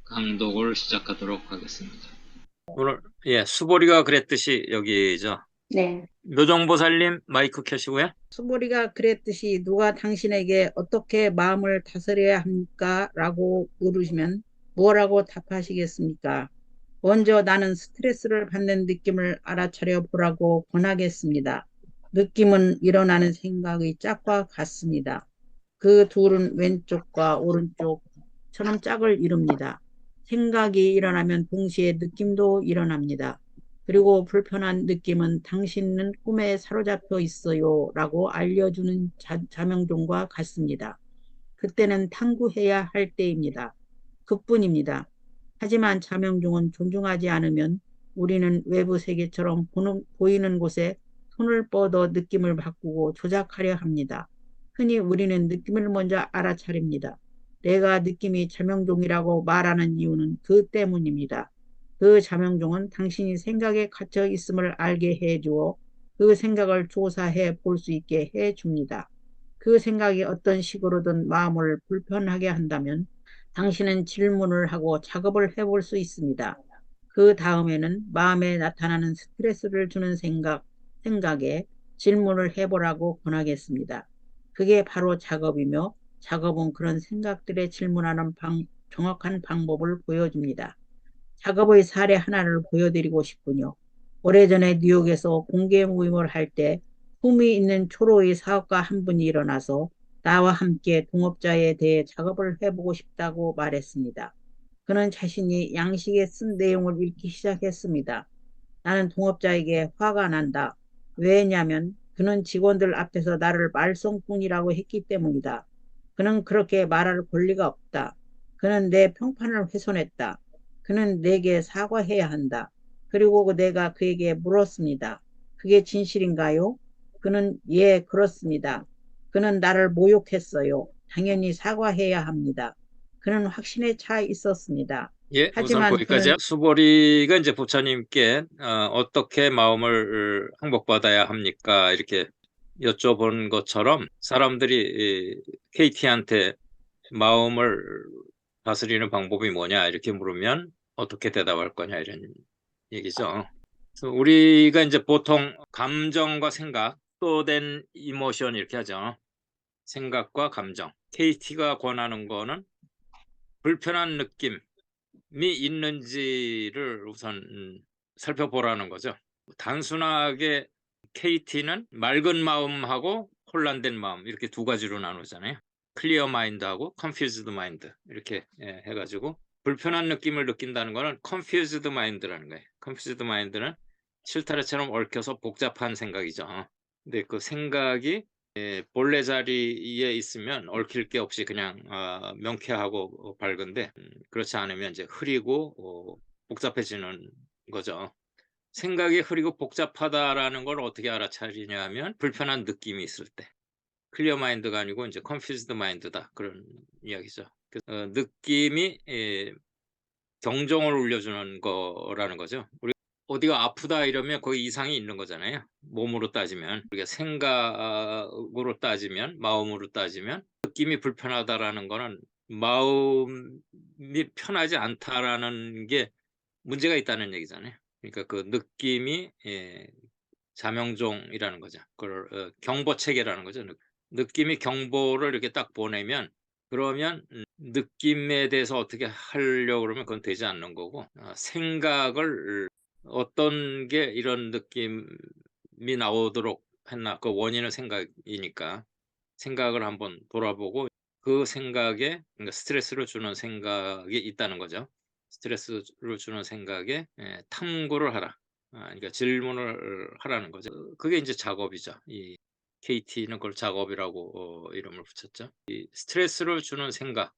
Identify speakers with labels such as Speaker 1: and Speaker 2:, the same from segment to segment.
Speaker 1: 강독을 시작하도록 하겠습니다.
Speaker 2: 오늘 수보리가 그랬듯이 여기죠.
Speaker 3: 네.
Speaker 2: 묘정보살님 마이크 켜시고요.
Speaker 3: 수보리가 그랬듯이 누가 당신에게 어떻게 마음을 다스려야 합니까? 라고 물으시면 뭐라고 답하시겠습니까? 먼저 나는 스트레스를 받는 느낌을 알아차려 보라고 권하겠습니다. 느낌은 일어나는 생각의 짝과 같습니다. 그 둘은 왼쪽과 오른쪽처럼 짝을 이룹니다. 생각이 일어나면 동시에 느낌도 일어납니다. 그리고 불편한 느낌은 당신은 꿈에 사로잡혀 있어요 라고 알려주는 자명종과 같습니다. 그때는 탐구해야 할 때입니다. 그뿐입니다. 하지만 자명종은 존중하지 않으면 우리는 외부 세계처럼 보이는 곳에 손을 뻗어 느낌을 바꾸고 조작하려 합니다. 흔히 우리는 느낌을 먼저 알아차립니다. 내가 느낌이 자명종이라고 말하는 이유는 그 때문입니다. 그 자명종은 당신이 생각에 갇혀 있음을 알게 해주어 그 생각을 조사해 볼 수 있게 해줍니다. 그 생각이 어떤 식으로든 마음을 불편하게 한다면 당신은 질문을 하고 작업을 해볼 수 있습니다. 그 다음에는 마음에 나타나는 스트레스를 주는 생각에 질문을 해보라고 권하겠습니다. 그게 바로 작업이며 작업은 그런 생각들에 질문하는 정확한 방법을 보여줍니다. 작업의 사례 하나를 보여드리고 싶군요. 오래전에 뉴욕에서 공개 모임을 할 때 품위 있는 초로의 사업가 한 분이 일어나서 나와 함께 동업자에 대해 작업을 해보고 싶다고 말했습니다. 그는 자신이 양식에 쓴 내용을 읽기 시작했습니다. 나는 동업자에게 화가 난다. 왜냐하면 그는 직원들 앞에서 나를 말썽꾼이라고 했기 때문이다. 그는 그렇게 말할 권리가 없다. 그는 내 평판을 훼손했다. 그는 내게 사과해야 한다. 그리고 내가 그에게 물었습니다. 그게 진실인가요? 그는 예, 그렇습니다. 그는 나를 모욕했어요. 당연히 사과해야 합니다. 그는 확신에 차 있었습니다.
Speaker 2: 예, 우선
Speaker 3: 하지만
Speaker 2: 거기까지.
Speaker 3: 그는
Speaker 2: 수보리가 이제 부처님께 어떻게 마음을 항복받아야 합니까? 이렇게 여쭤본 것처럼 사람들이 KT한테 마음을 다스리는 방법이 뭐냐 이렇게 물으면 어떻게 대답할 거냐 이런 얘기죠. 그래서 우리가 이제 보통 감정과 생각, 또 된 이모션 이렇게 하죠. 생각과 감정. KT가 권하는 거는 불편한 느낌이 있는지를 우선 살펴보라는 거죠. 단순하게 KT는 맑은 마음하고 혼란된 마음 이렇게 두 가지로 나누잖아요. 클리어 마인드하고 컨퓨즈드 마인드 이렇게 해가지고 불편한 느낌을 느낀다는 거는 컨퓨즈드 마인드라는 거예요. 컨퓨즈드 마인드는 실타래처럼 얽혀서 복잡한 생각이죠. 근데 그 생각이 본래 자리에 있으면 얽힐 게 없이 그냥 명쾌하고 밝은데 그렇지 않으면 이제 흐리고 복잡해지는 거죠. 생각이 흐리고 복잡하다라는 걸 어떻게 알아차리냐 하면 불편한 느낌이 있을 때 클리어 마인드가 아니고 이제 컨퓨즈드 마인드다 그런 이야기죠. 느낌이 경종을 울려주는 거라는 거죠. 우리 어디가 아프다 이러면 거기 이상이 있는 거잖아요. 몸으로 따지면 우리가 생각으로 따지면 마음으로 따지면 느낌이 불편하다라는 거는 마음이 편하지 않다라는 게 문제가 있다는 얘기잖아요. 그러니까 그 느낌이 자명종이라는 거죠. 그걸 경보 체계라는 거죠. 느낌이 경보를 이렇게 딱 보내면 그러면 느낌에 대해서 어떻게 하려고 그러면 그건 되지 않는 거고 생각을 어떤 게 이런 느낌이 나오도록 했나 그 원인은 생각이니까 생각을 한번 돌아보고 그 생각에 그러니까 스트레스를 주는 생각이 있다는 거죠. 스트레스를 주는 생각에 탐구를 하라. 그러니까 질문을 하라는 거죠. 그게 이제 작업이죠. 이 KT는 그걸 작업이라고 이름을 붙였죠. 이 스트레스를 주는 생각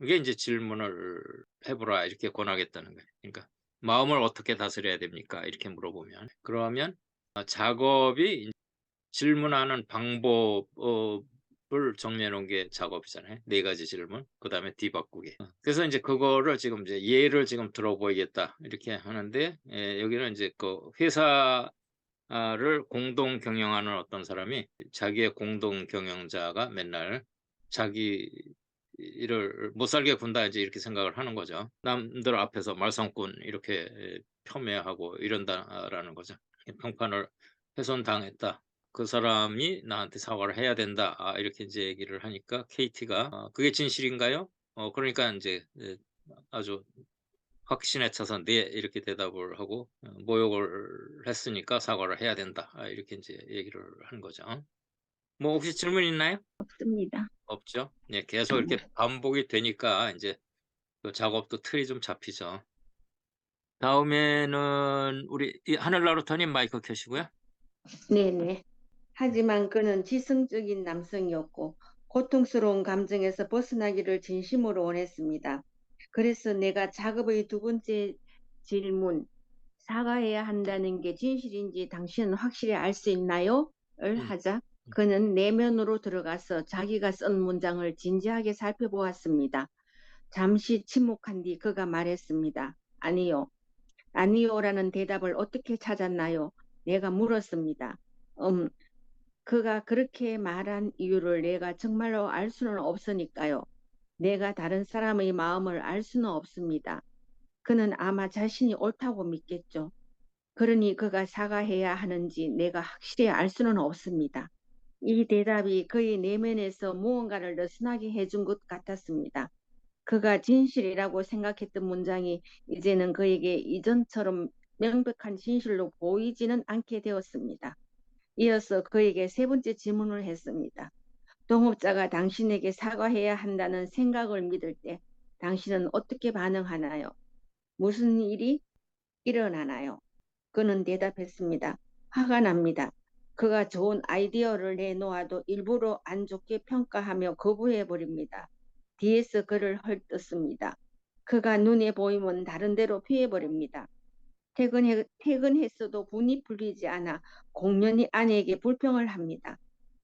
Speaker 2: 이게 이제 질문을 해보라 이렇게 권하겠다는 거예요. 그러니까 마음을 어떻게 다스려야 됩니까? 이렇게 물어보면 그러면 작업이 질문하는 방법을 정리해 놓은 게 작업이잖아요. 네 가지 질문. 그다음에 뒤바꾸기. 그래서 이제 그거를 지금 이제 예를 지금 들어보이겠다 이렇게 하는데 여기는 이제 그 회사를 공동 경영하는 어떤 사람이 자기의 공동 경영자가 맨날 자기 이를 못 살게 군다 이제 이렇게 생각을 하는 거죠. 남들 앞에서 말썽꾼 이렇게 폄훼하고 이런다라는 거죠. 평판을 훼손당했다. 그 사람이 나한테 사과를 해야 된다. 이렇게 이제 얘기를 하니까 KT가 그게 진실인가요? 그러니까 이제 아주 확신에 차서 네 이렇게 대답을 하고 모욕을 했으니까 사과를 해야 된다. 이렇게 이제 얘기를 한 거죠. 뭐 혹시 질문 있나요?
Speaker 4: 없습니다.
Speaker 2: 없죠. 네, 계속 이렇게 반복이 되니까 이제 그 작업도 틀이 좀 잡히죠. 다음에는 우리 하늘나루터님 마이크 켜시고요.
Speaker 4: 네네. 하지만 그는 지성적인 남성이었고 고통스러운 감정에서 벗어나기를 진심으로 원했습니다. 그래서 내가 작업의 두 번째 질문, 사과해야 한다는 게 진실인지 당신은 확실히 알 수 있나요? 을 하자 그는 내면으로 들어가서 자기가 쓴 문장을 진지하게 살펴보았습니다. 잠시 침묵한 뒤 그가 말했습니다. 아니요. 아니요라는 대답을 어떻게 찾았나요? 내가 물었습니다. 그가 그렇게 말한 이유를 내가 정말로 알 수는 없으니까요. 내가 다른 사람의 마음을 알 수는 없습니다. 그는 아마 자신이 옳다고 믿겠죠. 그러니 그가 사과해야 하는지 내가 확실히 알 수는 없습니다. 이 대답이 그의 내면에서 무언가를 느슨하게 해준 것 같았습니다. 그가 진실이라고 생각했던 문장이 이제는 그에게 이전처럼 명백한 진실로 보이지는 않게 되었습니다. 이어서 그에게 세 번째 질문을 했습니다. 동업자가 당신에게 사과해야 한다는 생각을 믿을 때 당신은 어떻게 반응하나요? 무슨 일이 일어나나요? 그는 대답했습니다. 화가 납니다. 그가 좋은 아이디어를 내놓아도 일부러 안 좋게 평가하며 거부해버립니다. 뒤에서 그를 헐뜯습니다. 그가 눈에 보이면 다른 데로 피해버립니다. 퇴근했어도 분이 풀리지 않아 공연히 아내에게 불평을 합니다.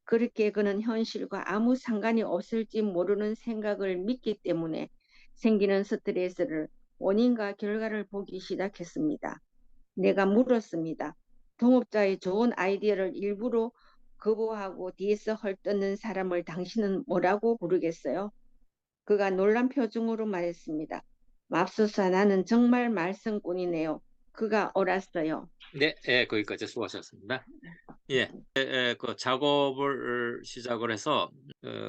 Speaker 4: 그렇게 그는 현실과 아무 상관이 없을지 모르는 생각을 믿기 때문에 생기는 스트레스를 원인과 결과를 보기 시작했습니다. 내가 물었습니다. 동업자의 좋은 아이디어를 일부러 거부하고 뒤에서 헐뜯는 사람을 당신은 뭐라고 부르겠어요? 그가 놀란 표정으로 말했습니다. 맙소사 나는 정말 말썽꾼이네요. 그가 옳았어요.
Speaker 2: 네, 거기까지 수고하셨습니다. 예, 그 작업을 시작을 해서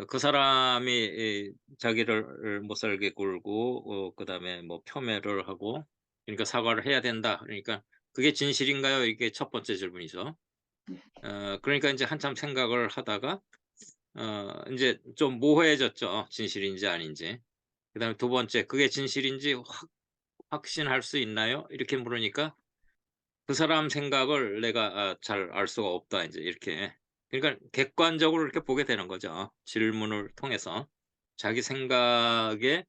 Speaker 2: 그 사람이 자기를 못 살게 굴고 그다음에 뭐 폄훼를 하고 그러니까 사과를 해야 된다. 그러니까 그게 진실인가요? 이게 첫 번째 질문이죠. 그러니까 이제 한참 생각을 하다가 이제 좀 모호해졌죠. 진실인지 아닌지. 그다음에 두 번째, 그게 진실인지 확신할 수 있나요? 이렇게 물으니까 그 사람 생각을 내가 잘 알 수가 없다. 이제 이렇게. 그러니까 객관적으로 이렇게 보게 되는 거죠. 질문을 통해서. 자기 생각을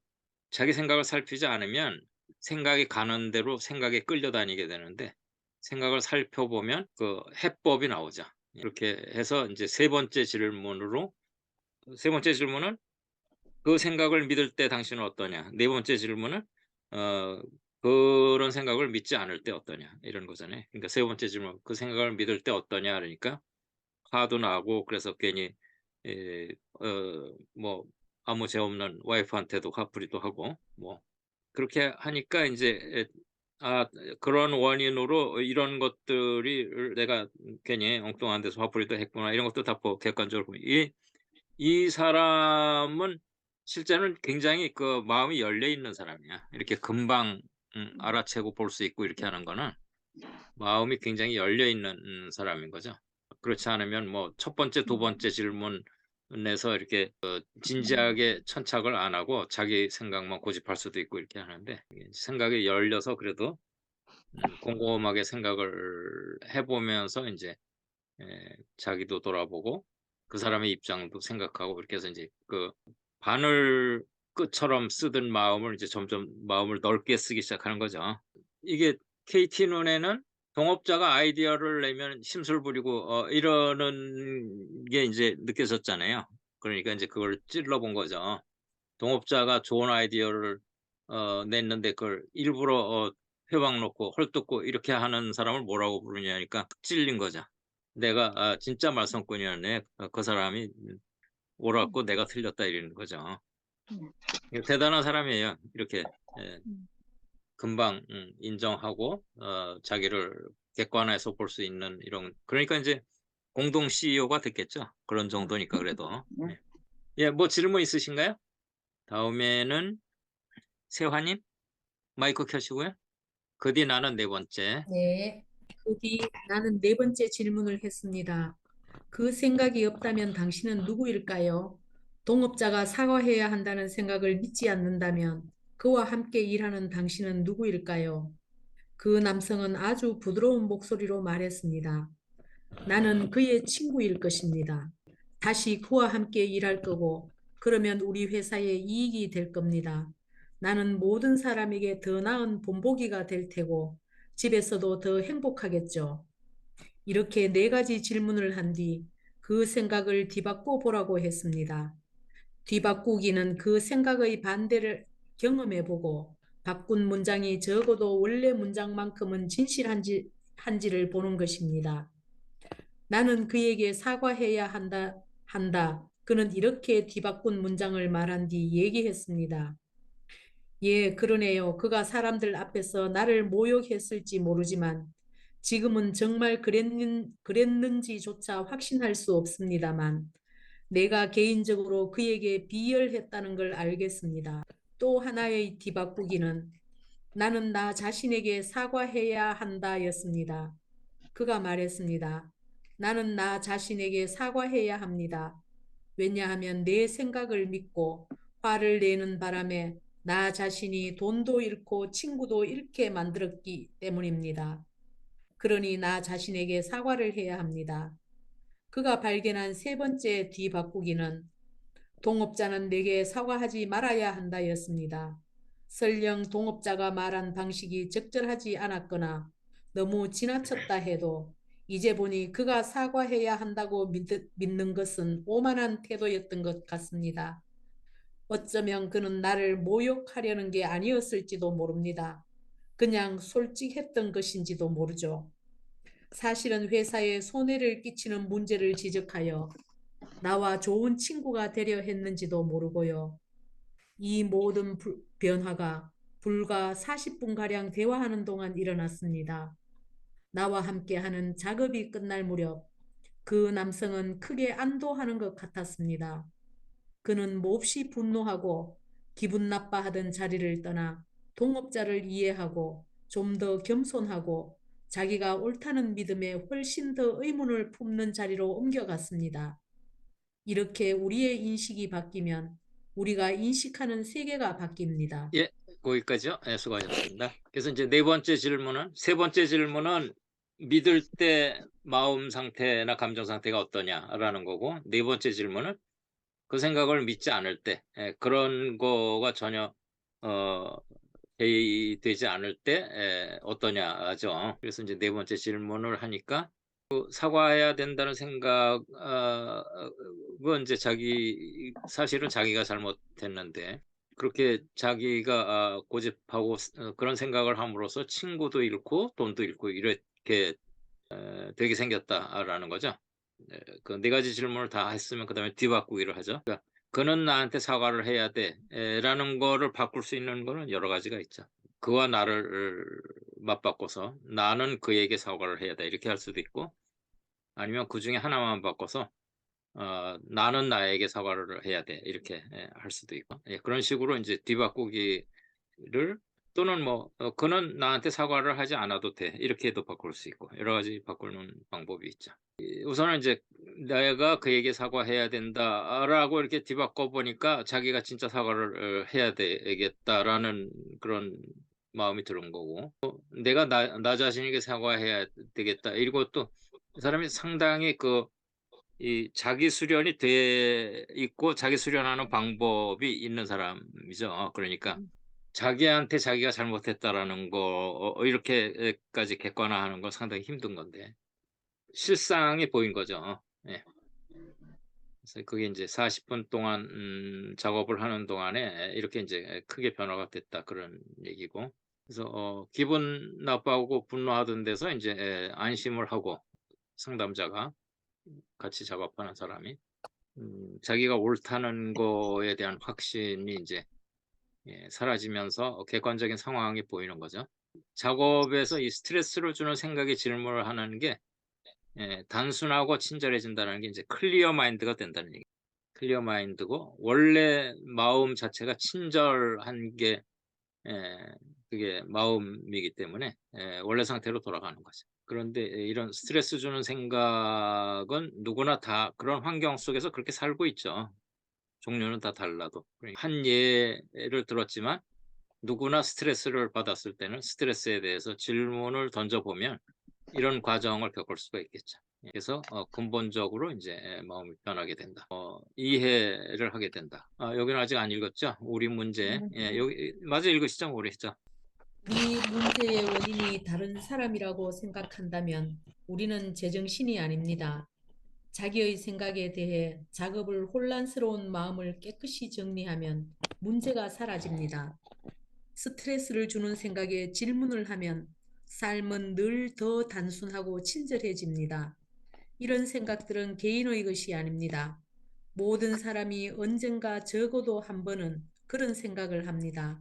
Speaker 2: 살피지 않으면 생각이 가는 대로 생각에 끌려다니게 되는데 생각을 살펴보면 그 해법이 나오죠. 이렇게 해서 이제 세 번째 질문은 그 생각을 믿을 때 당신은 어떠냐? 네 번째 질문은 그런 생각을 믿지 않을 때 어떠냐? 이런 거잖아요. 그러니까 세 번째 질문, 그 생각을 믿을 때 어떠냐? 그러니까 화도 나고 그래서 괜히 뭐 아무 죄 없는 와이프한테도 화풀이도 하고 뭐 그렇게 하니까 이제 그런 원인으로 이런 것들이 내가 괜히 엉뚱한 데서 화풀이도 했구나 이런 것도 다 객관적으로 보면 이 사람은 실제는 굉장히 그 마음이 열려 있는 사람이야. 이렇게 금방 알아채고 볼 수 있고 이렇게 하는 거는 마음이 굉장히 열려 있는 사람인 거죠. 그렇지 않으면 뭐 첫 번째, 두 번째 질문에서 이렇게 진지하게 천착을 안 하고 자기 생각만 고집할 수도 있고 이렇게 하는데 생각이 열려서 그래도 곰곰하게 생각을 해보면서 이제 자기도 돌아보고 그 사람의 입장도 생각하고 이렇게 해서 이제 그 바늘 끝처럼 쓰던 마음을 이제 점점 마음을 넓게 쓰기 시작하는 거죠. 이게 KT 눈에는 동업자가 아이디어를 내면 심술 부리고 이러는 게 이제 느껴졌잖아요. 그러니까 이제 그걸 찔러본 거죠. 동업자가 좋은 아이디어를 냈는데 그걸 일부러 회방 놓고 헐뜯고 이렇게 하는 사람을 뭐라고 부르냐니까 찔린 거죠. 내가 진짜 말썽꾼이었네. 그 사람이 옳았고 내가 틀렸다 이러는 거죠. 대단한 사람이에요. 이렇게 금방 인정하고 자기를 객관해서 볼 수 있는 이런, 그러니까 이제 공동 CEO가 됐겠죠. 그런 정도니까 그래도. 예, 뭐 질문 있으신가요? 다음에는 세화님 마이크 켜시고요. 그 뒤 나는 네 번째.
Speaker 5: 네. 그 뒤 나는 네 번째 질문을 했습니다. 그 생각이 없다면 당신은 누구일까요? 동업자가 사과해야 한다는 생각을 믿지 않는다면 그와 함께 일하는 당신은 누구일까요? 그 남성은 아주 부드러운 목소리로 말했습니다. 나는 그의 친구일 것입니다. 다시 그와 함께 일할 거고, 그러면 우리 회사에 이익이 될 겁니다. 나는 모든 사람에게 더 나은 본보기가 될 테고, 집에서도 더 행복하겠죠. 이렇게 네 가지 질문을 한 뒤 그 생각을 뒤바꿔 보라고 했습니다. 뒤바꾸기는 그 생각의 반대를 경험해보고 바꾼 문장이 적어도 원래 문장만큼은 진실한지를 보는 것입니다. 나는 그에게 사과해야 한다. 그는 이렇게 뒤바꾼 문장을 말한 뒤 얘기했습니다. 예, 그러네요. 그가 사람들 앞에서 나를 모욕했을지 모르지만 지금은 정말 그랬는지조차 확신할 수 없습니다만 내가 개인적으로 그에게 비열했다는 걸 알겠습니다. 또 하나의 뒤바꾸기는 나는 나 자신에게 사과해야 한다였습니다. 그가 말했습니다. 나는 나 자신에게 사과해야 합니다. 왜냐하면 내 생각을 믿고 화를 내는 바람에 나 자신이 돈도 잃고 친구도 잃게 만들었기 때문입니다. 그러니 나 자신에게 사과를 해야 합니다. 그가 발견한 세 번째 뒤바꾸기는 동업자는 내게 사과하지 말아야 한다였습니다. 설령 동업자가 말한 방식이 적절하지 않았거나 너무 지나쳤다 해도 이제 보니 그가 사과해야 한다고 믿는 것은 오만한 태도였던 것 같습니다. 어쩌면 그는 나를 모욕하려는 게 아니었을지도 모릅니다. 그냥 솔직했던 것인지도 모르죠. 사실은 회사에 손해를 끼치는 문제를 지적하여 나와 좋은 친구가 되려 했는지도 모르고요. 이 모든 변화가 불과 40분가량 대화하는 동안 일어났습니다. 나와 함께하는 작업이 끝날 무렵 그 남성은 크게 안도하는 것 같았습니다. 그는 몹시 분노하고 기분 나빠하던 자리를 떠나 동업자를 이해하고 좀 더 겸손하고 자기가 옳다는 믿음에 훨씬 더 의문을 품는 자리로 옮겨갔습니다. 이렇게 우리의 인식이 바뀌면 우리가 인식하는 세계가 바뀝니다.
Speaker 2: 예, 거기까지요. 예, 수고하셨습니다. 그래서 이제 네 번째 질문은, 세 번째 질문은 믿을 때 마음 상태나 감정 상태가 어떠냐라는 거고, 네 번째 질문은 그 생각을 믿지 않을 때, 그런 거가 전혀 되지 않을 때 어떠냐죠. 그래서 이제 네 번째 질문을 하니까 그 사과해야 된다는 생각은 이제 사실은 자기가 잘못했는데 그렇게 자기가 고집하고 그런 생각을 함으로써 친구도 잃고 돈도 잃고 이렇게 되게 생겼다라는 거죠. 그 네 가지 질문을 다 했으면 그다음에 뒤바꾸기를 하죠. 그러니까 그는 나한테 사과를 해야 돼 라는 거를 바꿀 수 있는 거는 여러 가지가 있죠. 그와 나를 맞바꿔서 나는 그에게 사과를 해야 돼 이렇게 할 수도 있고, 아니면 그 중에 하나만 바꿔서 나는 나에게 사과를 해야 돼 이렇게 할 수도 있고, 그런 식으로 이제 뒤바꾸기를, 또는 뭐 그는 나한테 사과를 하지 않아도 돼 이렇게도 바꿀 수 있고, 여러 가지 바꾸는 방법이 있죠. 우선은 이제 내가 그에게 사과해야 된다라고 이렇게 뒤바꿔 보니까 자기가 진짜 사과를 해야 되겠다라는 그런 마음이 드는 거고, 내가 나 자신에게 사과해야 되겠다, 이것도 사람이 상당히 이 자기 수련이 돼 있고 자기 수련하는 방법이 있는 사람이죠. 그러니까 자기한테 자기가 잘못했다라는 거 이렇게까지 객관화하는 건 상당히 힘든 건데 실상이 보인 거죠. 예. 그래서 그게 이제 40분 동안 작업을 하는 동안에 이렇게 이제 크게 변화가 됐다 그런 얘기고, 그래서 기분 나빠하고 분노하던 데서 이제 안심을 하고, 상담자가 같이 작업하는 사람이 자기가 옳다는 거에 대한 확신이 이제 사라지면서 객관적인 상황이 보이는 거죠. 작업에서 이 스트레스를 주는 생각에 질문을 하는 게 단순하고 친절해진다는 게 이제 클리어 마인드가 된다는 얘기. 클리어 마인드고 원래 마음 자체가 친절한 게 그게 마음이기 때문에 원래 상태로 돌아가는 거죠. 그런데 이런 스트레스 주는 생각은 누구나 다 그런 환경 속에서 그렇게 살고 있죠. 종류는 다 달라도. 한 예를 들었지만 누구나 스트레스를 받았을 때는 스트레스에 대해서 질문을 던져보면 이런 과정을 겪을 수가 있겠죠. 그래서 근본적으로 이제 마음이 변하게 된다. 이해를 하게 된다. 여기는 아직 안 읽었죠? 우리 문제. 여기 마저 읽으시죠, 우리. 자.
Speaker 5: 우리 문제의 원인이 다른 사람이라고 생각한다면 우리는 제정신이 아닙니다. 자기의 생각에 대해 작업을 혼란스러운 마음을 깨끗이 정리하면 문제가 사라집니다. 스트레스를 주는 생각에 질문을 하면 삶은 늘 더 단순하고 친절해집니다. 이런 생각들은 개인의 것이 아닙니다. 모든 사람이 언젠가 적어도 한 번은 그런 생각을 합니다.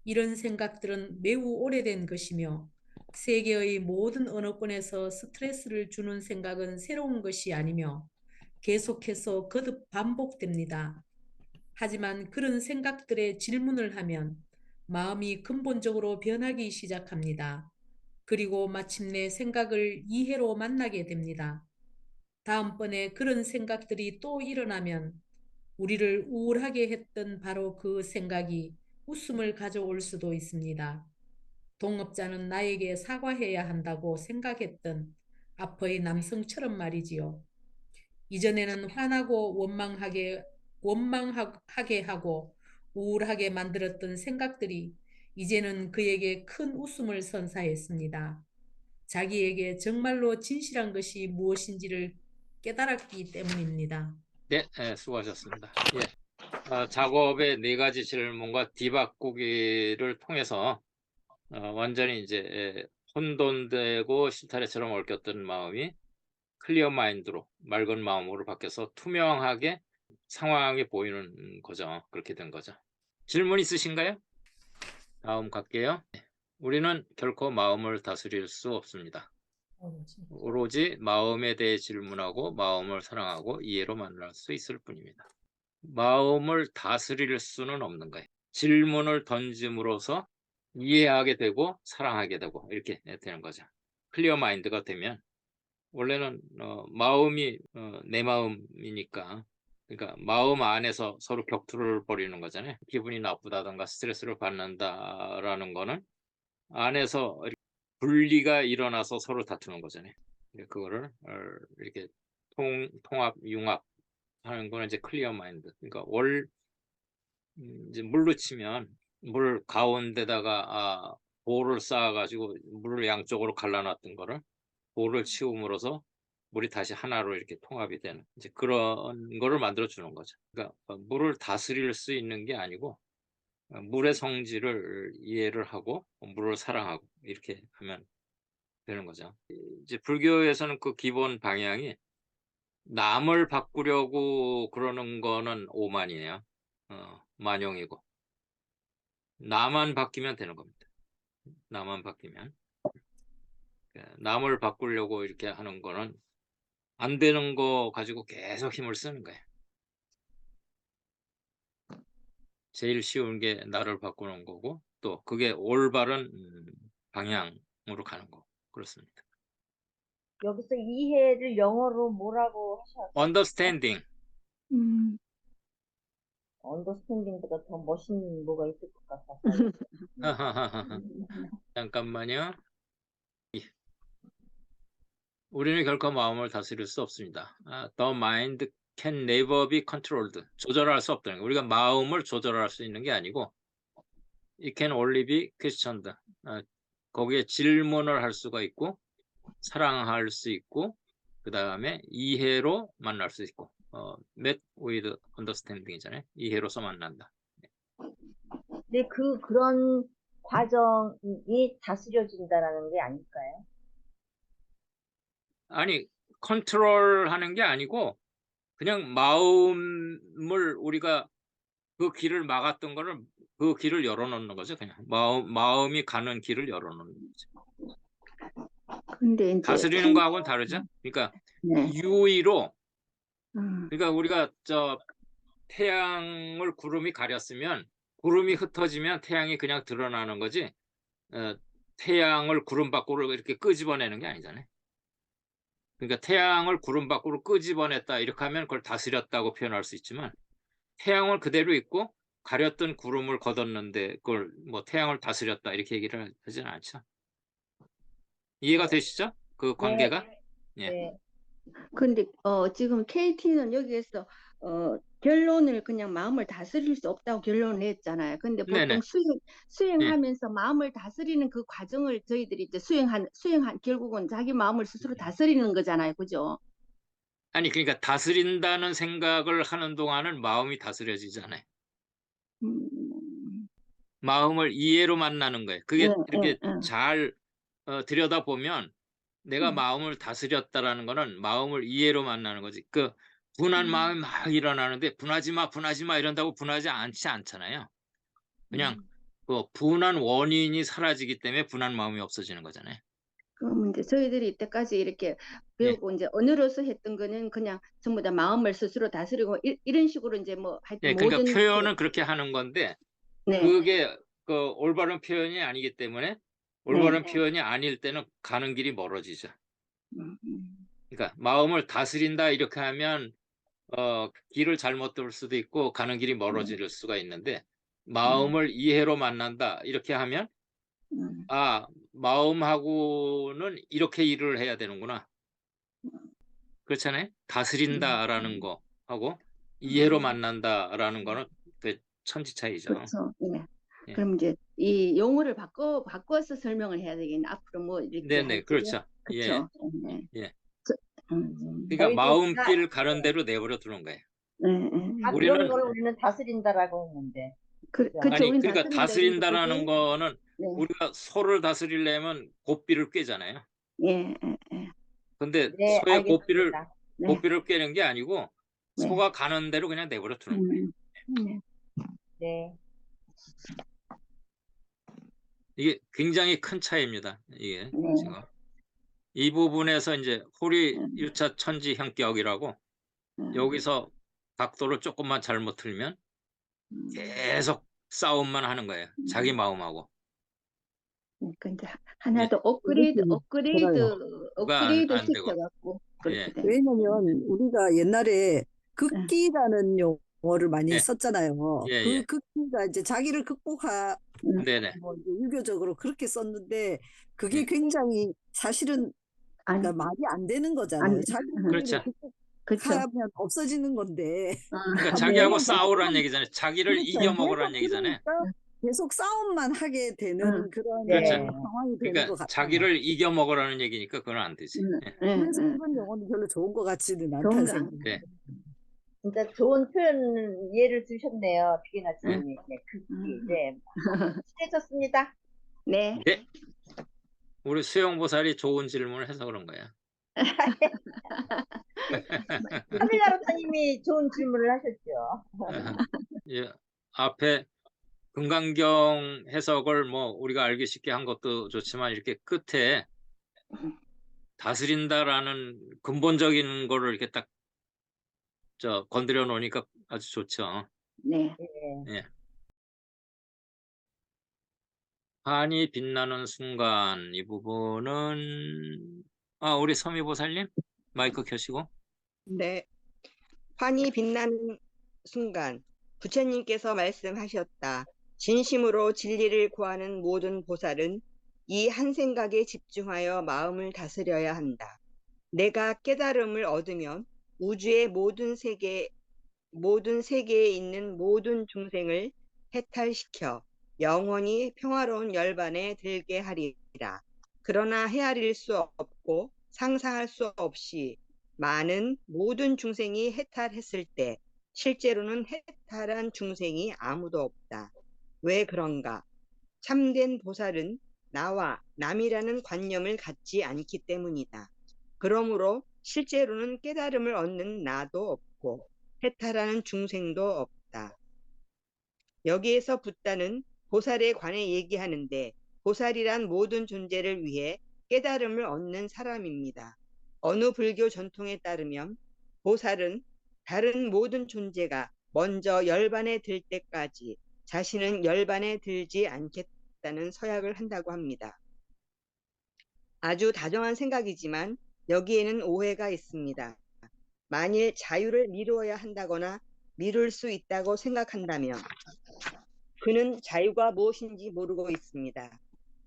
Speaker 5: 이런 생각들은 매우 오래된 것이며 세계의 모든 언어권에서 스트레스를 주는 생각은 새로운 것이 아니며 계속해서 거듭 반복됩니다. 하지만 그런 생각들의 질문을 하면 마음이 근본적으로 변하기 시작합니다. 그리고 마침내 생각을 이해로 만나게 됩니다. 다음번에 그런 생각들이 또 일어나면 우리를 우울하게 했던 바로 그 생각이 웃음을 가져올 수도 있습니다. 동업자는 나에게 사과해야 한다고 생각했던 아퍼의 남성처럼 말이지요. 이전에는 화나고 원망하게 하고 우울하게 만들었던 생각들이 이제는 그에게 큰 웃음을 선사했습니다. 자기에게 정말로 진실한 것이 무엇인지를 깨달았기 때문입니다.
Speaker 2: 네, 수고하셨습니다. 작업의 4가지 질문과 뒤바꾸기를 통해서 완전히 이제 혼돈되고 실타래처럼 얽혔던 마음이 클리어 마인드로, 맑은 마음으로 바뀌어서 투명하게 상황이 보이는 거죠. 그렇게 된 거죠. 질문 있으신가요? 다음 갈게요. 우리는 결코 마음을 다스릴 수 없습니다. 오로지 마음에 대해 질문하고 마음을 사랑하고 이해로 만날 수 있을 뿐입니다. 마음을 다스릴 수는 없는 거예요. 질문을 던짐으로써 이해하게 되고 사랑하게 되고 이렇게 되는 거죠. 클리어 마인드가 되면 원래는 마음이 내 마음이니까, 그러니까 마음 안에서 서로 격투를 벌이는 거잖아요. 기분이 나쁘다던가 스트레스를 받는다라는 거는 안에서 분리가 일어나서 서로 다투는 거잖아요. 그거를 이렇게 통합, 융합 하는 거는 이제 클리어 마인드. 그러니까 이제 물로 치면 물 가운데다가 볼을 쌓아가지고 물을 양쪽으로 갈라놨던 거를 볼을 치움으로써 물이 다시 하나로 이렇게 통합이 되는 이제 그런 거를 만들어 주는 거죠. 그러니까 물을 다스릴 수 있는 게 아니고 물의 성질을 이해를 하고 물을 사랑하고 이렇게 하면 되는 거죠. 이제 불교에서는 그 기본 방향이 남을 바꾸려고 그러는 거는 오만이에요. 만용이고 나만 바뀌면 되는 겁니다. 나만 바뀌면. 남을 바꾸려고 이렇게 하는 거는 안 되는 거 가지고 계속 힘을 쓰는 거예요. 제일 쉬운 게 나를 바꾸는 거고 또 그게 올바른 방향으로 가는 거. 그렇습니다.
Speaker 6: 여기서 이해를 영어로 뭐라고 하셨어요?
Speaker 2: Understanding.
Speaker 6: 언더스탠딩보다 더 멋있는 뭐가 있을 것 같아서.
Speaker 2: 잠깐만요. 우리는 결코 마음을 다스릴 수 없습니다. The mind can never be controlled. 조절할 수 없다는 거. 우리가 마음을 조절할 수 있는 게 아니고 it can only be questioned. 거기에 질문을 할 수가 있고 사랑할 수 있고 그 다음에 이해로 만날 수 있고 met with understanding이잖아요. 이해로서 만난다.
Speaker 6: 근데 그런 과정이 다스려진다라는 게 아닐까요?
Speaker 2: 아니 컨트롤하는 게 아니고 그냥 마음을 우리가 그 길을 막았던 거를 그 길을 열어놓는 거죠. 그냥 마음이 가는 길을 열어놓는 거죠.
Speaker 4: 근데 이제
Speaker 2: 다스리는 거하고는 다르죠. 그러니까
Speaker 4: 네.
Speaker 2: 유의로,
Speaker 4: 음,
Speaker 2: 그러니까 우리가 태양을 구름이 가렸으면 구름이 흩어지면 태양이 그냥 드러나는 거지. 태양을 구름 밖으로 이렇게 끄집어내는 게 아니잖아요. 그러니까 태양을 구름 밖으로 끄집어냈다 이렇게 하면 그걸 다스렸다고 표현할 수 있지만, 태양을 그대로 있고 가렸던 구름을 걷었는데 그걸 뭐 태양을 다스렸다 이렇게 얘기를 하지는 않죠. 이해가 되시죠? 그 관계가? 예.
Speaker 6: 네.
Speaker 4: 근데 지금 KT는 여기에서 결론을 그냥 마음을 다스릴 수 없다고 결론을 냈잖아요. 근데 보통
Speaker 2: 네네.
Speaker 4: 수행하면서 마음을 다스리는 그 과정을 저희들이 이제 수행한 결국은 자기 마음을 스스로 다스리는 거잖아요. 그죠?
Speaker 2: 아니 그러니까 다스린다는 생각을 하는 동안은 마음이 다스려지잖아요.
Speaker 4: 음,
Speaker 2: 마음을 이해로 만나는 거예요. 그게
Speaker 4: 예,
Speaker 2: 이렇게
Speaker 4: 예, 예.
Speaker 2: 잘 들여다보면 내가
Speaker 4: 음.
Speaker 2: 마음을 다스렸다라는 거는 마음을 이해로 만나는 거지. 그 분한 마음이 막 일어나는데 분하지 마 이런다고 분하지 않잖아요. 그냥 그 분한 원인이 사라지기 때문에 분한 마음이 없어지는 거잖아요.
Speaker 4: 그럼 이제 저희들이 이때까지 이렇게
Speaker 2: 예.
Speaker 4: 배우고 이제 언어로서 했던 거는 그냥 전부 다 마음을 스스로 다스리고 이런 식으로 이제 뭐 하여튼
Speaker 2: 예, 그러니까
Speaker 4: 모든
Speaker 2: 표현은 그렇게 하는 건데
Speaker 4: 네.
Speaker 2: 그게 그 올바른 표현이 아니기 때문에 올바른 표현이 아닐 때는 가는 길이 멀어지죠. 그러니까 마음을 다스린다 이렇게 하면 길을 잘못 들 수도 있고 가는 길이 멀어질 수가 있는데, 마음을 이해로 만난다 이렇게 하면 아, 마음하고는 이렇게 일을 해야 되는구나. 그렇잖아요. 다스린다라는 거 하고 이해로 만난다라는 거는 그 천지 차이죠.
Speaker 4: 그렇죠. 네.
Speaker 2: 예.
Speaker 4: 그럼 이제 이 용어를 바꿔서 설명을 해야 되겠네. 앞으로 뭐 이렇게
Speaker 2: 네네,
Speaker 4: 할
Speaker 2: 그렇죠. 예,
Speaker 4: 그렇죠. 네.
Speaker 2: 예.
Speaker 4: 음,
Speaker 2: 그러니까
Speaker 6: 저희도
Speaker 2: 마음길 가는 대로 내버려 두는 거예요.
Speaker 4: 네,
Speaker 6: 다
Speaker 2: 우리는
Speaker 6: 그런 걸 우리는 다스린다라고 했는데. 그죠?
Speaker 4: 그렇죠.
Speaker 2: 아니
Speaker 4: 우린
Speaker 2: 그러니까
Speaker 4: 다스린다
Speaker 2: 다스린다라는
Speaker 4: 이렇게
Speaker 2: 거는
Speaker 4: 네.
Speaker 2: 우리가 소를 다스리려면 고삐를 꿰잖아요.
Speaker 4: 예,
Speaker 2: 근데
Speaker 6: 네,
Speaker 2: 소의
Speaker 6: 알겠습니다.
Speaker 4: 네.
Speaker 2: 고삐를 꿰는 게 아니고
Speaker 4: 네.
Speaker 2: 소가 가는 대로 그냥 내버려 두는 거예요.
Speaker 4: 네.
Speaker 6: 네.
Speaker 2: 이게 굉장히 큰 차이입니다. 이게
Speaker 4: 네.
Speaker 2: 지금 이 부분에서 이제 호리 유차 천지 형격이라고, 여기서 각도를 조금만 잘못 틀면 계속 싸움만 하는 거예요. 자기 마음하고.
Speaker 4: 그러니까 이제 하나도 업그레이드
Speaker 2: 안 되고.
Speaker 4: 시켜갖고
Speaker 2: 예.
Speaker 4: 그렇게 돼.
Speaker 7: 왜냐면 우리가 옛날에 극기라는 용어를 많이
Speaker 2: 네.
Speaker 7: 썼잖아요.
Speaker 2: 예,
Speaker 7: 그
Speaker 2: 예.
Speaker 7: 극기가 이제 자기를
Speaker 2: 네네.
Speaker 7: 뭐 이제 유교적으로 그렇게 썼는데 그게
Speaker 2: 예.
Speaker 7: 굉장히 사실은
Speaker 4: 아니,
Speaker 7: 그러니까 말이 안 되는 거잖아요.
Speaker 4: 안-
Speaker 7: 자기를
Speaker 2: 그렇죠.
Speaker 4: 그렇죠.
Speaker 7: 극복하면 없어지는 건데.
Speaker 2: 그러니까 자기하고 싸우라는 얘기잖아요. 자기를
Speaker 7: 그렇죠.
Speaker 2: 이겨먹으라는
Speaker 7: 계속
Speaker 2: 얘기잖아요.
Speaker 7: 그러니까 계속 싸움만 하게 되는 그런
Speaker 2: 그렇죠.
Speaker 7: 상황이 되는 것
Speaker 2: 그러니까
Speaker 7: 같아요.
Speaker 2: 자기를 이겨먹으라는 얘기니까 그건 안 되지. 예.
Speaker 7: 그래서 이번 용어는 별로 좋은 것 같지는 않다는
Speaker 4: 좋은가?
Speaker 7: 생각이
Speaker 2: 네.
Speaker 6: 진짜 좋은 표현 예를 주셨네요. 비기나치님이. 네, 극기. 네. 친해졌습니다.
Speaker 4: 네.
Speaker 2: 네. 우리 수영보살이 좋은 질문을 해서 그런 거야.
Speaker 6: 카밀라로타님이 좋은 질문을 하셨죠.
Speaker 2: 예, 앞에 금강경 해석을 뭐 우리가 알기 쉽게 한 것도 좋지만 이렇게 끝에 다스린다라는 근본적인 거를 이렇게 딱 건드려 놓으니까 아주 좋죠.
Speaker 4: 네.
Speaker 6: 네.
Speaker 2: 예. 판이 빛나는 순간, 이 부분은 우리 서미보살님 마이크 켜시고.
Speaker 8: 네. 환히 빛나는 순간 부처님께서 말씀하셨다. 진심으로 진리를 구하는 모든 보살은 이 한 생각에 집중하여 마음을 다스려야 한다. 내가 깨달음을 얻으면 우주의 모든 세계에 있는 모든 중생을 해탈시켜 영원히 평화로운 열반에 들게 하리라. 그러나 헤아릴 수 없고 상상할 수 없이 많은 모든 중생이 해탈했을 때 실제로는 해탈한 중생이 아무도 없다. 왜 그런가? 참된 보살은 나와 남이라는 관념을 갖지 않기 때문이다. 그러므로 실제로는 깨달음을 얻는 나도 없다. 없고 해탈하는 중생도 없다. 여기에서 붓다는 보살에 관해 얘기하는데 보살이란 모든 존재를 위해 깨달음을 얻는 사람입니다. 어느 불교 전통에 따르면 보살은 다른 모든 존재가 먼저 열반에 들 때까지 자신은 열반에 들지 않겠다는 서약을 한다고 합니다. 아주 다정한 생각이지만 여기에는 오해가 있습니다. 만일 자유를 미루어야 한다거나 미룰 수 있다고 생각한다면 그는 자유가 무엇인지 모르고 있습니다.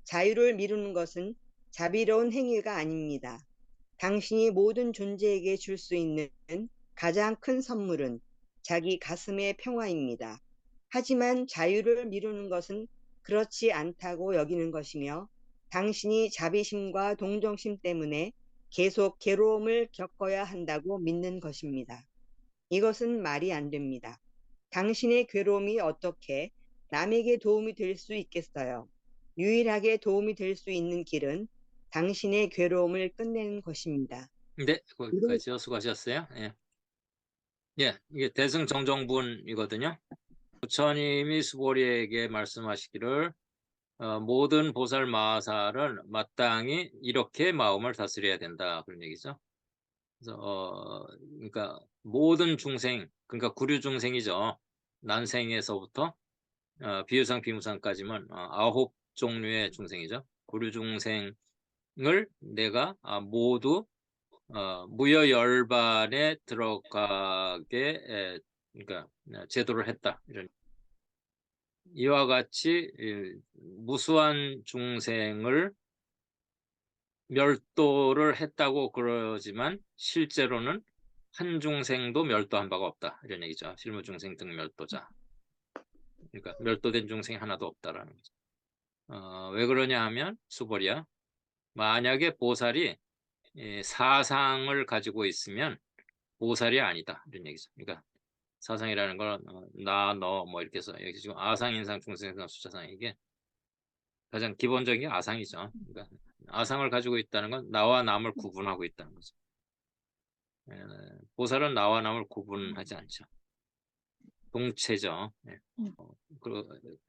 Speaker 8: 자유를 미루는 것은 자비로운 행위가 아닙니다. 당신이 모든 존재에게 줄 수 있는 가장 큰 선물은 자기 가슴의 평화입니다. 하지만 자유를 미루는 것은 그렇지 않다고 여기는 것이며 당신이 자비심과 동정심 때문에 계속 괴로움을 겪어야 한다고 믿는 것입니다. 이것은 말이 안 됩니다. 당신의 괴로움이 어떻게 남에게 도움이 될 수 있겠어요? 유일하게 도움이 될 수 있는 길은 당신의 괴로움을 끝내는 것입니다.
Speaker 2: 네, 거기까지요. 수고하셨어요. 예. 예, 이게 대승정정분이거든요. 부처님이 수보리에게 말씀하시기를 모든 보살 마하살은 마땅히 이렇게 마음을 다스려야 된다, 그런 얘기죠. 그래서 그러니까 모든 중생, 그러니까 구류 중생이죠. 난생에서부터 비유상 비무상까지만 9종류의 중생이죠. 구류 중생을 내가 모두 무여열반에 들어가게 그러니까 제도를 했다, 이런. 이와 같이 무수한 중생을 멸도를 했다고 그러지만 실제로는 한 중생도 멸도한 바가 없다, 이런 얘기죠. 실무중생 등 멸도자. 그러니까 멸도된 중생이 하나도 없다라는 거죠. 왜 그러냐 하면 수보리야, 만약에 보살이 사상을 가지고 있으면 보살이 아니다, 이런 얘기죠. 그러니까 사상이라는 건 나, 너 뭐 이렇게 해서 여기 지금 아상, 인상, 중생상, 수자상, 이게 가장 기본적인 게 아상이죠. 그러니까 아상을 가지고 있다는 건 나와 남을 구분하고 있다는 거죠. 보살은 나와 남을 구분하지 않죠. 동체죠.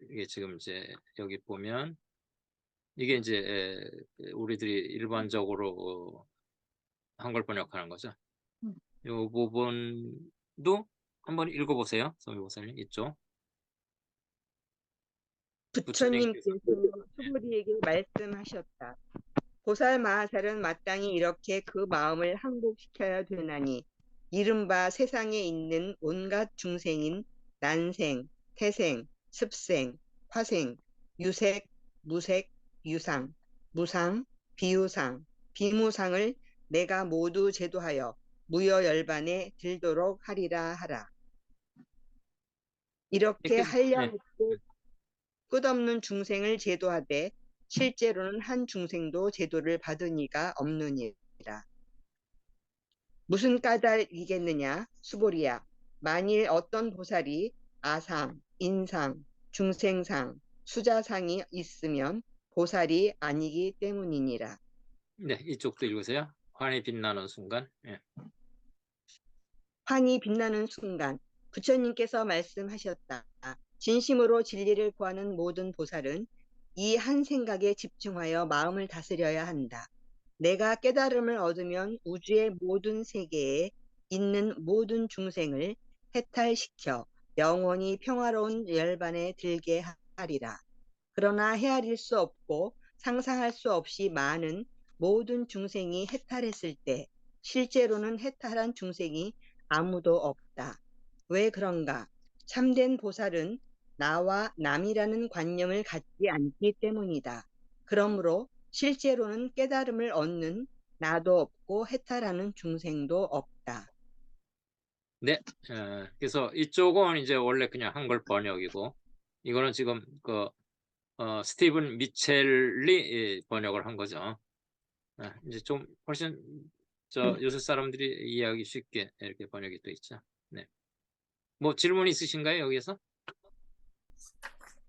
Speaker 2: 이게 지금 이제 여기 보면 이게 이제 우리들이 일반적으로 한글 번역하는 거죠. 이 부분도 한번 읽어보세요, 서미보살님. 이쪽.
Speaker 8: 부처님께서 수보리에게 말씀하셨다. 보살 마하살은 마땅히 이렇게 그 마음을 항복시켜야 되나니 이른바 세상에 있는 온갖 중생인 난생, 태생, 습생, 화생, 유색, 무색, 유상, 무상, 비유상, 비무상을 내가 모두 제도하여 무여열반에 들도록 하리라 하라. 이렇게 한량없고 끝없는 중생을 제도하되 실제로는 한 중생도 제도를 받은 이가 없느니라. 무슨 까닭이겠느냐? 수보리야. 만일 어떤 보살이 아상, 인상, 중생상, 수자상이 있으면 보살이 아니기 때문이니라.
Speaker 2: 네, 이쪽도 읽으세요. 환히 빛나는 순간. 예.
Speaker 8: 환히 빛나는 순간 부처님께서 말씀하셨다. 진심으로 진리를 구하는 모든 보살은 이 한 생각에 집중하여 마음을 다스려야 한다. 내가 깨달음을 얻으면 우주의 모든 세계에 있는 모든 중생을 해탈시켜 영원히 평화로운 열반에 들게 하리라. 그러나 헤아릴 수 없고 상상할 수 없이 많은 모든 중생이 해탈했을 때 실제로는 해탈한 중생이 아무도 없다. 왜 그런가? 참된 보살은 나와 남이라는 관념을 갖지 않기 때문이다. 그러므로 실제로는 깨달음을 얻는 나도 없고 해탈하는 중생도 없다.
Speaker 2: 네, 그래서 이쪽은 이제 원래 그냥 한글 번역이고, 이거는 지금 그 스티븐 미첼리 번역을 한 거죠. 이제 좀 훨씬 요새 사람들이 이해하기 쉽게 이렇게 번역이 돼 있죠. 네. 뭐 질문 있으신가요, 여기에서?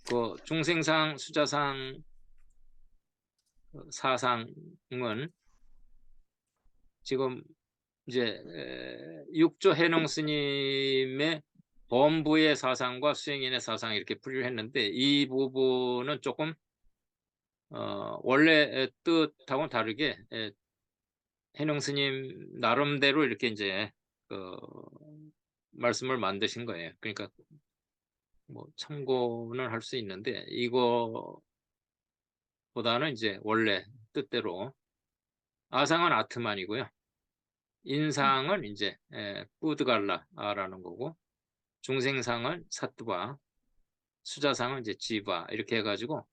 Speaker 2: 그 중생상, 수자상, 사상은 지금 이제 육조 해능 스님의 범부의 사상과 수행인의 사상 이렇게 분류를 했는데 이 부분은 조금 원래 뜻하고는 다르게 해능 스님 나름대로 이렇게 이제 말씀을 만드신 거예요. 그러니까 뭐 참고는 할 수 있는데 이거보다는 이제 원래 뜻대로 아상은 아트만이고요. 인상은 이제 뿌드갈라라는 거고, 중생상은 사뚜바, 수자상은 이제 지바 이렇게 해가지고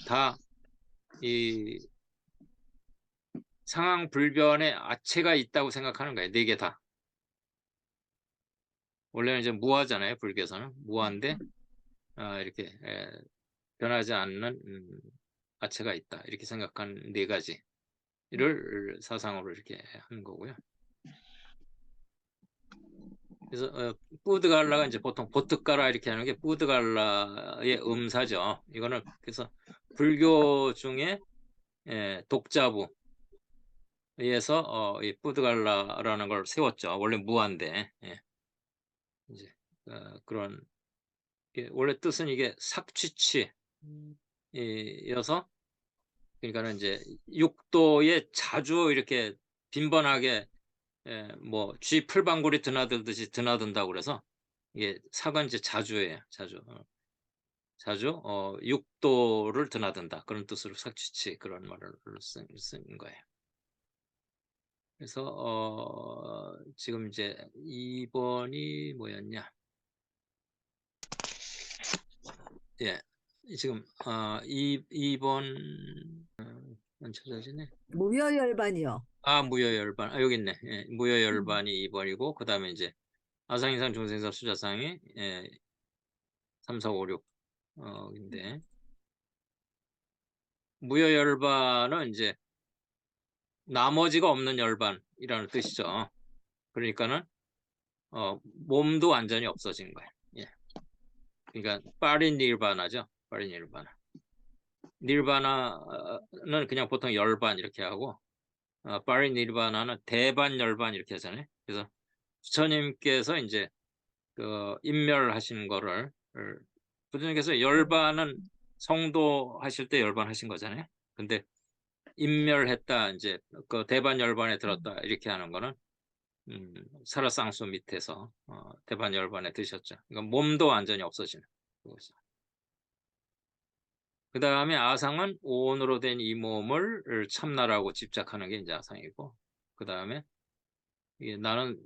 Speaker 2: 다 이 상황 불변에 아체가 있다고 생각하는 거예요. 네 개 다. 원래는 이제 무아잖아요. 불교에서는 무아인데 이렇게 변하지 않는 아체가 있다 이렇게 생각한 네 가지를 사상으로 이렇게 하는 거고요. 그래서 뿌드갈라가 이제 보통 보트가라 이렇게 하는 게 뿌드갈라의 음사죠. 이거는 그래서 불교 중에 독자부에서 이 뿌드갈라라는 걸 세웠죠. 원래 무아인데 이제 그런 원래 뜻은 이게 삭취치여서 그러니까는 이제 육도에 자주 이렇게 빈번하게 뭐 쥐 풀방울이 드나들듯이 드나든다고 그래서 이게 사관 이제 자주예요. 자주 육도를 드나든다 그런 뜻으로 삭취치 그런 말을 쓴 거예요. 그래서 지금 이제 2번이 뭐였냐? 예, 지금 2번 안 찾아지네.
Speaker 7: 무여열반이요.
Speaker 2: 무여열반 여기 있네. 예, 무여열반이 2번이고 그 다음에 이제 아상인상 중생사 수자상이 3, 4, 5, 6인데 무여열반은 이제 나머지가 없는 열반이라는 뜻이죠. 그러니까는 몸도 완전히 없어진 거예요. 예. 그러니까 파리니르바나죠. 파리니르바나. 니르바나는 그냥 보통 열반 이렇게 하고 파리니르바나는 대반열반 이렇게 하잖아요. 그래서 부처님께서 이제 인멸하신 거를 부처님께서 열반은 성도하실 때 열반하신 거잖아요. 근데 인멸했다 이제 그 대반열반에 들었다 이렇게 하는 거는 사라쌍수 밑에서 대반열반에 드셨죠. 그러니까 몸도 완전히 없어지는 거죠. 그 다음에 아상은 오온으로 된 이 몸을 참나라고 집착하는 게 이제 아상이고, 그 다음에 나는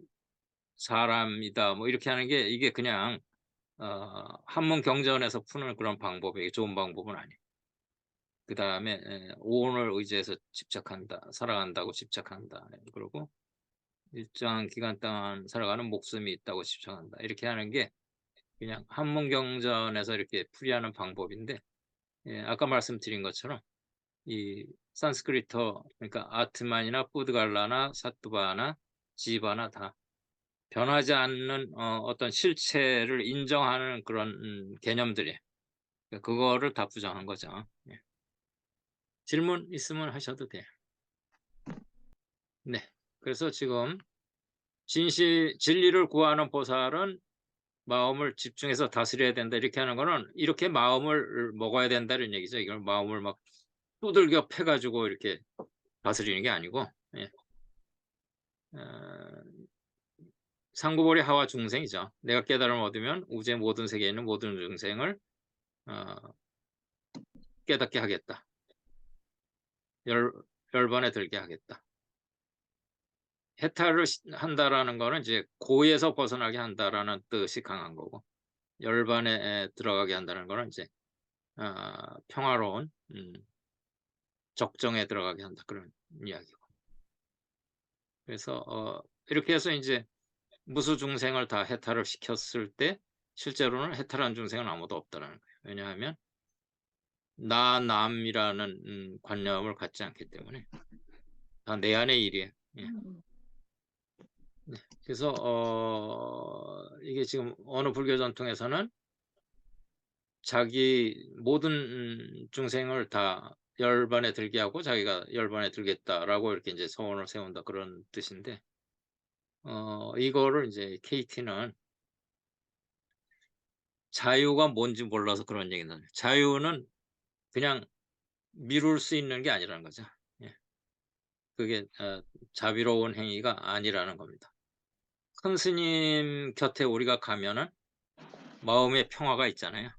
Speaker 2: 사람이다 뭐 이렇게 하는 게 이게 그냥 한문 경전에서 푸는 그런 방법이에요. 좋은 방법은 아니에요. 그 다음에 오온을 의지해서 집착한다, 살아간다고 집착한다. 그리고 일정한 기간 동안 살아가는 목숨이 있다고 집착한다. 이렇게 하는 게 그냥 한문 경전에서 이렇게 풀이하는 방법인데, 아까 말씀드린 것처럼 이 산스크리터 그러니까 아트만이나 뿌드갈라나 사뚜바나 지바나 다 변하지 않는 어떤 실체를 인정하는 그런 개념들이에요. 그거를 다 부정한 거죠. 예. 질문 있으면 하셔도 돼요. 네. 그래서 지금 진리를 구하는 보살은 마음을 집중해서 다스려야 된다 이렇게 하는 거는 이렇게 마음을 먹어야 된다는 얘기죠. 이걸 마음을 막 두들겨 패가지고 이렇게 다스리는 게 아니고 상구보리 하와 중생이죠. 내가 깨달음을 얻으면 우주의 모든 세계에 있는 모든 중생을 깨닫게 하겠다. 열반에 들게 하겠다. 해탈을 한다라는 거는 이제 고에서 벗어나게 한다라는 뜻이 강한 거고, 열반에 들어가게 한다는 거는 이제 평화로운 적정에 들어가게 한다 그런 이야기고. 그래서 이렇게 해서 이제 무수 중생을 다 해탈을 시켰을 때 실제로는 해탈한 중생은 아무도 없다라는 거예요. 왜냐하면 나 남이라는 관념을 갖지 않기 때문에 다 내 안의 일이에요. 예. 네. 그래서 이게 지금 어느 불교 전통에서는 자기 모든 중생을 다 열반에 들게 하고 자기가 열반에 들겠다라고 이렇게 이제 서원을 세운다 그런 뜻인데 이거를 이제 KT는 자유가 뭔지 몰라서 그런 얘기는, 자유는 그냥 미룰 수 있는 게 아니라는 거죠. 예. 그게 자비로운 행위가 아니라는 겁니다. 큰 스님 곁에 우리가 가면은 마음의 평화가 있잖아요.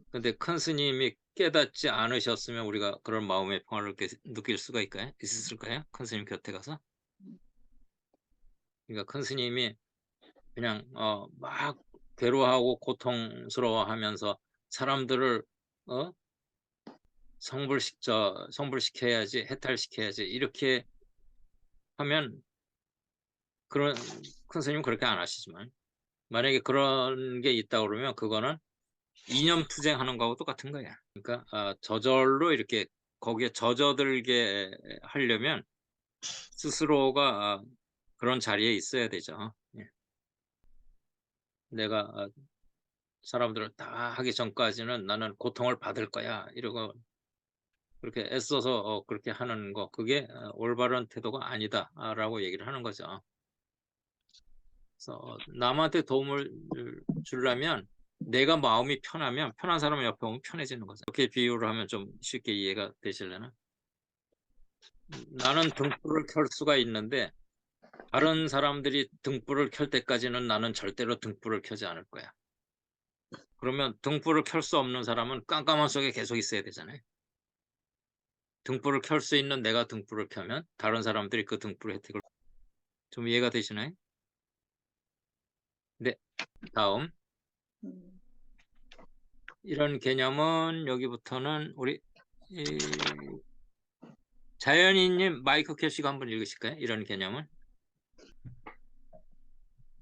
Speaker 2: 근데 큰 스님이 깨닫지 않으셨으면 우리가 그런 마음의 평화를 느낄 수가 있을까요? 큰 스님 곁에 가서? 그러니까 큰 스님이 그냥 막 괴로워하고 고통스러워하면서 사람들을 성불시켜야지, 해탈시켜야지 이렇게 하면, 그런 큰 스님은 그렇게 안 하시지만 만약에 그런 게 있다 그러면 그거는 이념 투쟁하는 거하고 똑같은 거야. 그러니까 저절로 이렇게 거기에 젖어들게 하려면 스스로가 그런 자리에 있어야 되죠. 예. 내가 사람들을 다 하기 전까지는 나는 고통을 받을 거야 이러고 그렇게 애써서 그렇게 하는 거, 그게 올바른 태도가 아니다라고 얘기를 하는 거죠. 그래서 남한테 도움을 주려면 내가 마음이 편하면, 편한 사람 옆에 오면 편해지는 거죠. 이렇게 비유를 하면 좀 쉽게 이해가 되시려나? 나는 등불을 켤 수가 있는데 다른 사람들이 등불을 켤 때까지는 나는 절대로 등불을 켜지 않을 거야. 그러면 등불을 켤 수 없는 사람은 깜깜한 속에 계속 있어야 되잖아요. 등불을 켤 수 있는 내가 등불을 켜면 다른 사람들이 그 등불의 혜택을, 좀 이해가 되시나요? 네, 다음. 이런 개념은 여기부터는 우리 자연인님 마이크 켜시고 한번 읽으실까요? 이런 개념은?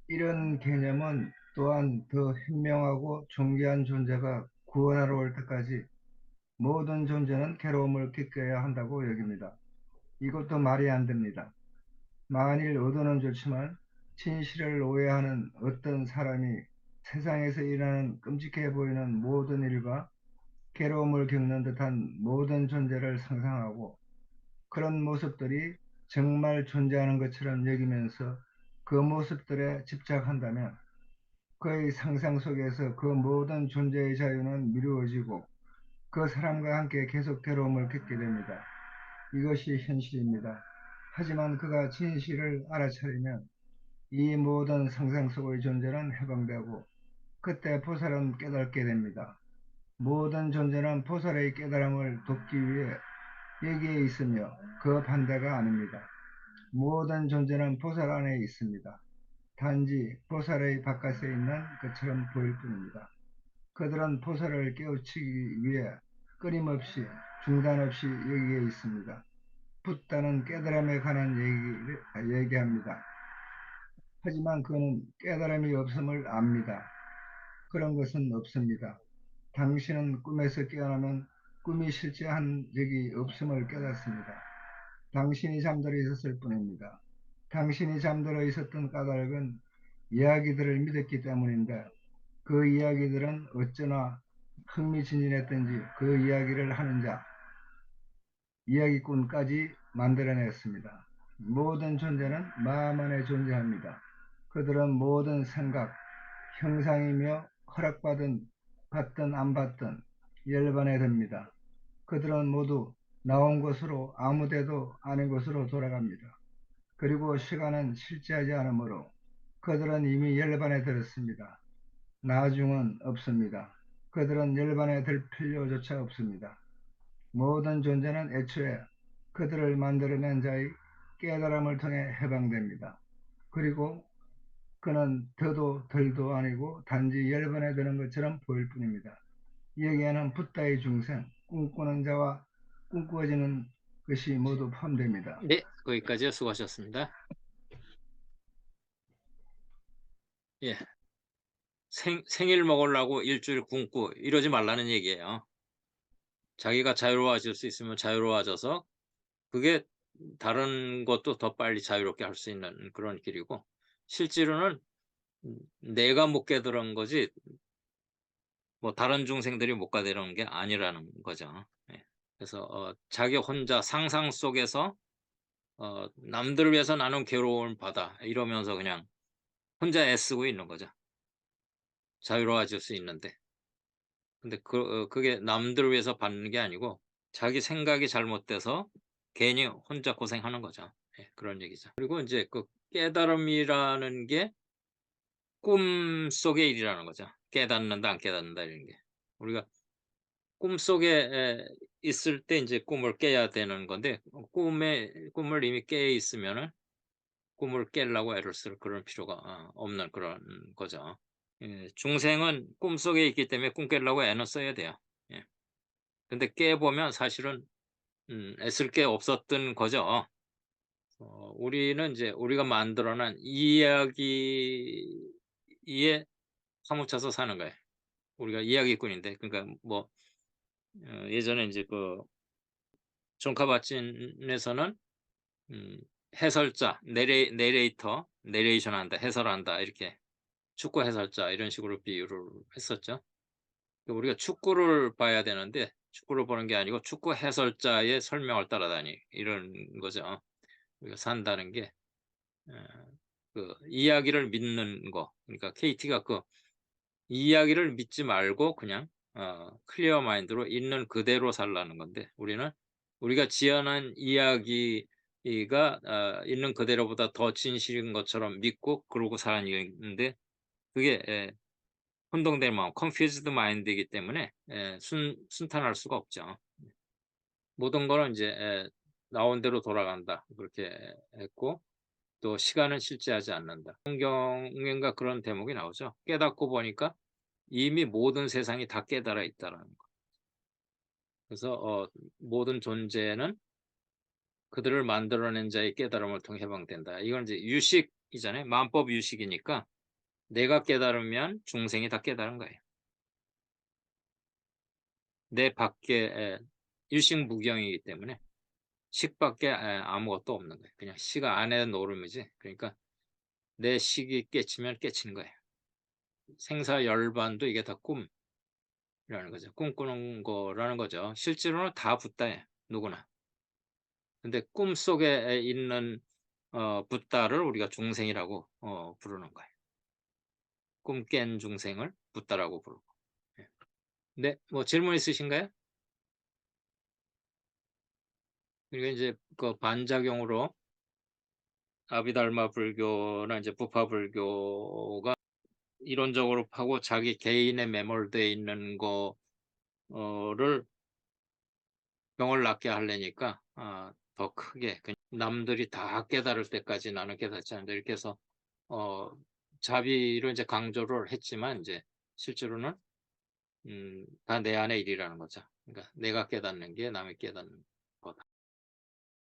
Speaker 9: 이런 개념은 또한 더 현명하고 존귀한 존재가 구원하러 올 때까지 모든 존재는 괴로움을 겪어야 한다고 여깁니다. 이것도 말이 안 됩니다. 만일 의도는 좋지만 진실을 오해하는 어떤 사람이 세상에서 일어나는 끔찍해 보이는 모든 일과 괴로움을 겪는 듯한 모든 존재를 상상하고 그런 모습들이 정말 존재하는 것처럼 여기면서 그 모습들에 집착한다면 그의 상상 속에서 그 모든 존재의 자유는 미루어지고 그 사람과 함께 계속 괴로움을 겪게 됩니다. 이것이 현실입니다. 하지만 그가 진실을 알아차리면 이 모든 상상 속의 존재는 해방되고 그때 보살은 깨닫게 됩니다. 모든 존재는 보살의 깨달음을 돕기 위해 여기에 있으며 그 반대가 아닙니다. 모든 존재는 보살 안에 있습니다. 단지 보살의 바깥에 있는 것처럼 보일 뿐입니다. 그들은 보살을 깨우치기 위해 끊임없이 중단 없이 여기에 있습니다. 붓다는 깨달음에 관한 얘기를 얘기합니다. 하지만 그는 깨달음이 없음을 압니다. 그런 것은 없습니다. 당신은 꿈에서 깨어나면 꿈이 실제한 적이 없음을 깨닫습니다. 당신이 잠들어 있었을 뿐입니다. 당신이 잠들어 있었던 까닭은 이야기들을 믿었기 때문인데 그 이야기들은 어쩌나 흥미진진했던지 그 이야기를 하는 자, 이야기꾼까지 만들어냈습니다. 모든 존재는 마음 안에 존재합니다. 그들은 모든 생각, 형상이며 허락받은, 받든 안 받든 열반에 듭니다. 그들은 모두 나온 곳으로 아무데도 아닌 곳으로 돌아갑니다. 그리고 시간은 실제하지 않으므로 그들은 이미 열반에 들었습니다. 나중은 없습니다. 그들은 열반에 들 필요조차 없습니다. 모든 존재는 애초에 그들을 만들어낸 자의 깨달음을 통해 해방됩니다. 그리고 그는 더도 덜도 아니고 단지 열반에 드는 것처럼 보일 뿐입니다. 여기에는 붓다의 중생, 꿈꾸는 자와 꿈꾸어지는 것이 모두 포함됩니다.
Speaker 2: 네, 거기까지 수고하셨습니다. 예, 생일 먹으려고 일주일 굶고 이러지 말라는 얘기예요. 자기가 자유로워질 수 있으면 자유로워져서 그게 다른 것도 더 빨리 자유롭게 할 수 있는 그런 길이고, 실제로는 내가 못 깨달은 거지 뭐 다른 중생들이 못 깨달은 게 아니라는 거죠. 예. 그래서 자기 혼자 상상 속에서 남들을 위해서 나는 괴로움을 받아 이러면서 그냥 혼자 애쓰고 있는 거죠. 자유로워질 수 있는데. 근데 그게 남들을 위해서 받는 게 아니고 자기 생각이 잘못돼서 괜히 혼자 고생하는 거죠. 예, 그런 얘기죠. 그리고 이제 그 깨달음이라는 게 꿈속의 일이라는 거죠. 깨닫는다 안 깨닫는다 이런 게. 우리가 꿈속에 있을 때 이제 꿈을 깨야 되는 건데 꿈을 이미 깨 있으면은 꿈을 깨려고 애를 쓸 그런 필요가 없는 그런 거죠. 예, 중생은 꿈속에 있기 때문에 꿈 깨려고 애는 써야 돼요. 예. 근데 깨보면 사실은 애쓸 게 없었던 거죠. 우리는 이제 우리가 만들어낸 이야기에 사무쳐서 사는 거예요. 우리가 이야기꾼인데, 그러니까 뭐 예전에 이제 그 존카바친에서는 해설자, 내레이션한다, 해설한다 이렇게 축구 해설자 이런 식으로 비유를 했었죠. 우리가 축구를 봐야 되는데 축구를 보는 게 아니고 축구 해설자의 설명을 따라다니 이런 거죠. 우리가 산다는 게 그 이야기를 믿는 거. 그러니까 KT가 그 이야기를 믿지 말고 그냥 클리어 마인드로 있는 그대로 살라는 건데 우리는 우리가 지어낸 이야기가 있는 그대로보다 더 진실인 것처럼 믿고 그러고 사는데 그게 혼동된 마음, confused mind이기 때문에 순탄할 수가 없죠. 모든 거는 이제 나온 대로 돌아간다 그렇게 했고 또 시간은 실제하지 않는다. 성경인가 그런 대목이 나오죠. 깨닫고 보니까 이미 모든 세상이 다 깨달아 있다라는 거. 그래서 모든 존재는 그들을 만들어낸 자의 깨달음을 통해 해방된다. 이건 이제 유식이잖아요. 만법 유식이니까 내가 깨달으면 중생이 다 깨달은 거예요. 내 밖에 유식무경이기 때문에 식밖에 아무것도 없는 거예요. 그냥 시가 안에 노름이지. 그러니까 내 식이 깨치면 깨친 거예요. 생사열반도 이게 다 꿈이라는 거죠. 꿈꾸는 거라는 거죠. 실제로는 다 붓다예요. 누구나. 근데 꿈속에 있는 붓다를 우리가 중생이라고 부르는 거예요. 꿈 깬 중생을 붓다라고 부르고. 네, 뭐 질문 있으신가요? 그리고 이제 그 반작용으로 아비달마 불교나 이제 부파 불교가 이론적으로 하고 자기 개인에 매몰되어 있는 거를 병을 낫게 하려니까 더 크게 남들이 다 깨달을 때까지 나는 깨닫지 않는다 이렇게 해서 자비로 이제 강조를 했지만 이제 실제로는 다 내 안의 일이라는 거죠. 그러니까 내가 깨닫는 게 남이 깨닫는